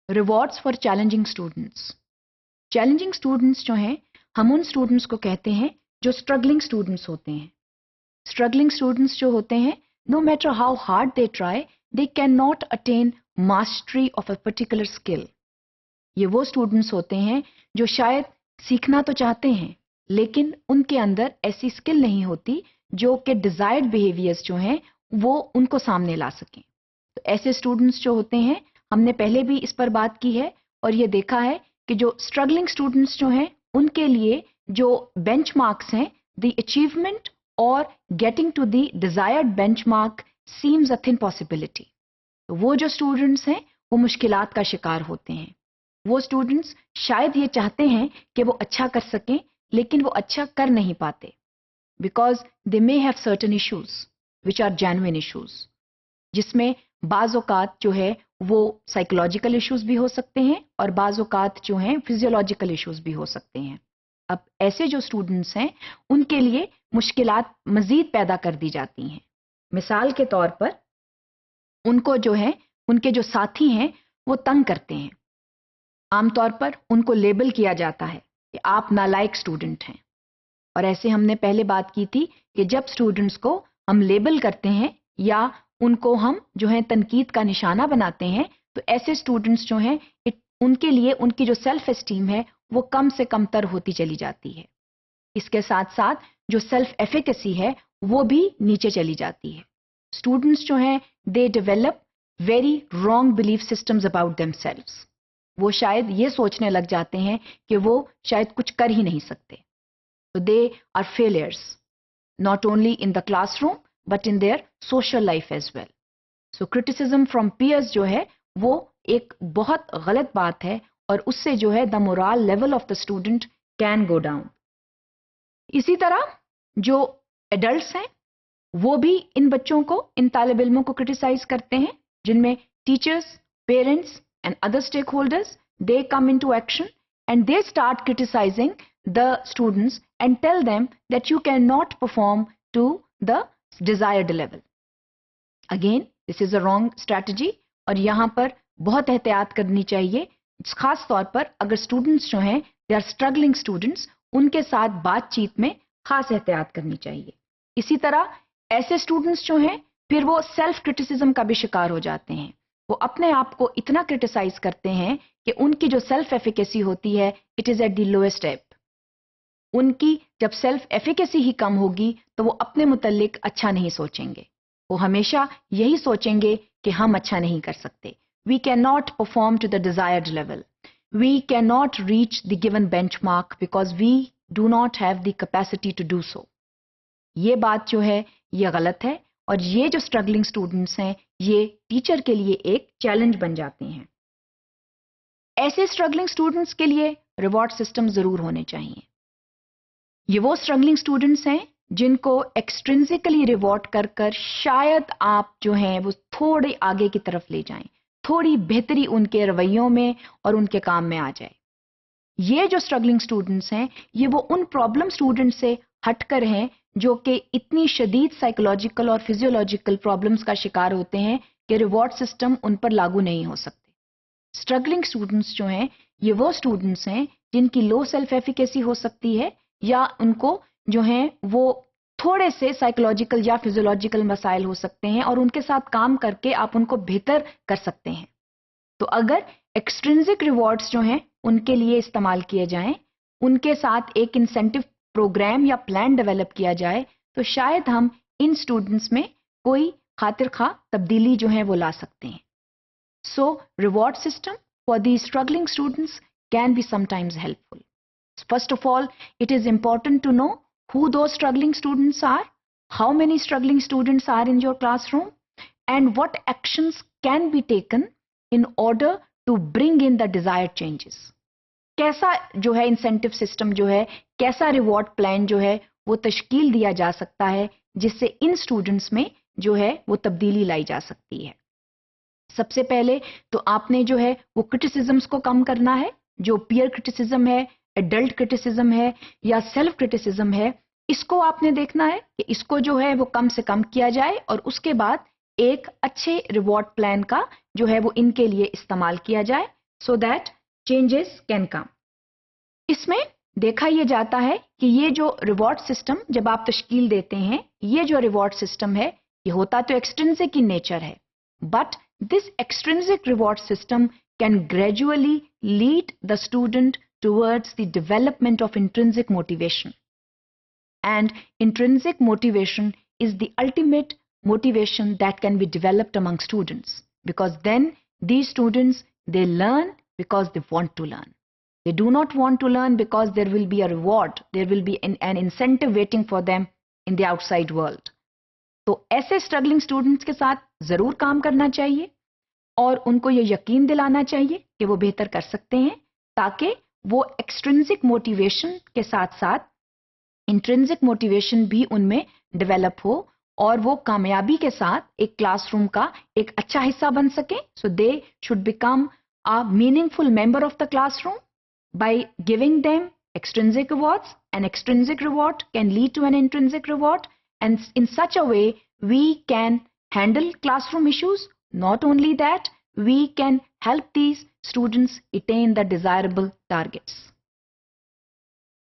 Rewards for challenging students. Challenging students جو ہیں ہم ان اسٹوڈنٹس کو کہتے ہیں جو اسٹرگلنگ اسٹوڈنٹس ہوتے ہیں. اسٹرگلنگ اسٹوڈنٹس جو ہوتے ہیں no matter how hard they try they can not eighteen mastery of a particular skill. یہ وہ اسٹوڈنٹس ہوتے ہیں جو شاید سیکھنا تو چاہتے ہیں لیکن ان کے اندر ایسی اسکل نہیں ہوتی جو کہ ڈیزائرڈ بیہیویئرز جو ہیں وہ ان کو سامنے لا سکیں. تو ایسے اسٹوڈنٹس جو ہوتے ہیں ہم نے پہلے بھی اس پر بات کی ہے اور یہ دیکھا ہے کہ جو اسٹرگلنگ اسٹوڈنٹس جو ہیں ان کے لیے جو بینچ مارکس ہیں دی اچیومنٹ اور getting to the desired benchmark seems a thin possibility. تو وہ جو اسٹوڈنٹس ہیں وہ مشکلات کا شکار ہوتے ہیں. وہ اسٹوڈنٹس شاید یہ چاہتے ہیں کہ وہ اچھا کر سکیں لیکن وہ اچھا کر نہیں پاتے because they may have certain issues which are genuine issues, جس میں بعض اوقات جو ہے وہ سائیکولوجیکل ایشوز بھی ہو سکتے ہیں اور بعض اوقات جو ہیں فزیولوجیکل ایشوز بھی ہو سکتے ہیں. اب ایسے جو اسٹوڈنٹس ہیں ان کے لیے مشکلات مزید پیدا کر دی جاتی ہیں. مثال کے طور پر ان کو جو ہے ان کے جو ساتھی ہیں وہ تنگ کرتے ہیں. عام طور پر ان کو لیبل کیا جاتا ہے کہ آپ نالائق اسٹوڈنٹ ہیں. اور ایسے ہم نے پہلے بات کی تھی کہ جب اسٹوڈنٹس کو ہم لیبل کرتے ہیں یا ان کو ہم جو ہے تنقید کا نشانہ بناتے ہیں تو ایسے اسٹوڈنٹس جو ہیں ان کے لیے ان کی جو سیلف اسٹیم ہے وہ کم سے کم تر ہوتی چلی جاتی ہے. اس کے ساتھ ساتھ جو سیلف ایفیکیسی ہے وہ بھی نیچے چلی جاتی ہے. اسٹوڈنٹس جو ہیں they develop very wrong belief systems about them سیلفس. وہ شاید یہ سوچنے لگ جاتے ہیں کہ وہ شاید کچھ کر ہی نہیں سکتے. تو they are failures not only in the classroom but in their social life as well. So criticism from peers جو ہے وہ ایک بہت غلط بات ہے اور اس سے جو ہے the moral level of the student can go down. اسی طرح جو adults ہیں وہ بھی ان بچوں کو ان طالب علموں کو criticize کرتے ہیں جن میں teachers, parents and other stakeholders they come into action and they start criticizing the students and tell them that you cannot perform to the desired level. Again, this is a wrong strategy اور یہاں پر بہت احتیاط کرنی چاہیے. خاص طور پر اگر students جو ہیں they are struggling students ان کے ساتھ بات چیت میں خاص احتیاط کرنی چاہیے. اسی طرح ایسے اسٹوڈنٹس جو ہیں پھر وہ سیلف کرٹیسزم کا بھی شکار ہو جاتے ہیں. وہ اپنے آپ کو اتنا کرٹیسائز کرتے ہیں کہ ان کی جو سیلف ایفیکیسی ہوتی ہے it is at the lowest ebb. ان کی جب سیلف ایفیکیسی ہی کم ہوگی تو وہ اپنے متعلق اچھا نہیں سوچیں گے. وہ ہمیشہ یہی سوچیں گے کہ ہم اچھا نہیں کر سکتے. We can not perform to the desired level. We can not reach the given benchmark because we do not have the capacity to do so. یہ بات جو ہے یہ غلط ہے اور یہ جو اسٹرگلنگ اسٹوڈنٹس ہیں یہ ٹیچر کے لیے ایک چیلنج بن جاتے ہیں. ایسے اسٹرگلنگ اسٹوڈنٹس کے لیے ریوارڈ سسٹم ضرور ہونے چاہیے. یہ وہ اسٹرگلنگ اسٹوڈنٹس ہیں جن کو ایکسٹرنسکلی ریوارڈ کر کر شاید آپ جو ہیں وہ تھوڑے آگے کی طرف لے جائیں, تھوڑی بہتری ان کے رویوں میں اور ان کے کام میں آ جائے. یہ جو اسٹرگلنگ اسٹوڈنٹس ہیں یہ وہ ان پرابلم اسٹوڈنٹ سے ہٹ کر ہیں جو کہ اتنی شدید سائیکولوجیکل اور فزیولوجیکل پرابلمس کا شکار ہوتے ہیں کہ ریوارڈ سسٹم ان پر لاگو نہیں ہو سکتے. اسٹرگلنگ اسٹوڈنٹس جو ہیں یہ وہ اسٹوڈنٹس ہیں جن کی لو سیلف ایفیکیسی ہو سکتی ہے یا ان کو جو ہیں وہ تھوڑے سے سائیکولوجیکل یا فزیولوجیکل مسائل ہو سکتے ہیں اور ان کے ساتھ کام کر کے آپ ان کو بہتر کر سکتے ہیں. تو اگر ایکسٹرنزک ریوارڈز جو ہیں ان کے لیے استعمال کیے جائیں, ان کے ساتھ ایک انسینٹو پروگرام یا پلان ڈیولپ کیا جائے تو شاید ہم ان اسٹوڈنٹس میں کوئی خاطر خواہ تبدیلی جو ہے وہ لا سکتے ہیں. So reward system for the struggling students can be sometimes helpful. First of all, it is important to know who those struggling students are, how many struggling students are in your classroom, and what actions can be taken in order to bring in the desired changes. کیسا جو ہے incentive system جو ہے, کیسا reward plan جو ہے وہ تشکیل دیا جا سکتا ہے جس سے ان اسٹوڈنٹس میں جو ہے وہ تبدیلی لائی جا سکتی ہے. سب سے پہلے تو آپ نے جو ہے وہ کرٹیسزمس کو کم کرنا ہے. جو پیئر کرٹیسزم ہے, ایڈلٹ کرٹیسزم ہے یا سیلف کرٹیسزم ہے, اس کو آپ نے دیکھنا ہے کہ اس کو جو ہے وہ کم سے کم کیا جائے اور اس کے بعد ایک اچھے ریوارڈ پلان کا جو ہے وہ ان کے لیے استعمال کیا جائے so that changes can come. اس میں دیکھا یہ جاتا ہے کہ یہ جو ریوارڈ سسٹم جب آپ تشکیل دیتے ہیں، یہ جو ریوارڈ سسٹم ہے یہ ہوتا تو ایکسٹرنسک ان نیچر ہے، but this extrinsic reward system can gradually lead the student towards the development of intrinsic motivation. And intrinsic motivation is the ultimate motivation that can be developed among students, because then these students, they learn because they want to learn. They do not want to learn because there will be a reward, there will be an incentive waiting for them in the outside world. تو ایسے struggling students کے ساتھ ضرور کام کرنا چاہیے اور ان کو یہ یقین دلانا چاہیے کہ وہ بہتر کر سکتے ہیں، تاکہ وہ extrinsic motivation کے ساتھ ساتھ intrinsic motivation بھی ان میں ڈیولپ ہو اور وہ کامیابی کے ساتھ ایک کلاس روم کا ایک اچھا حصہ بن سکیں. So they should become a meaningful member of the classroom by giving them extrinsic rewards. An extrinsic reward can lead to an intrinsic reward, and in such a way we can handle classroom issues. Not only that, we can help these students attain the desirable targets.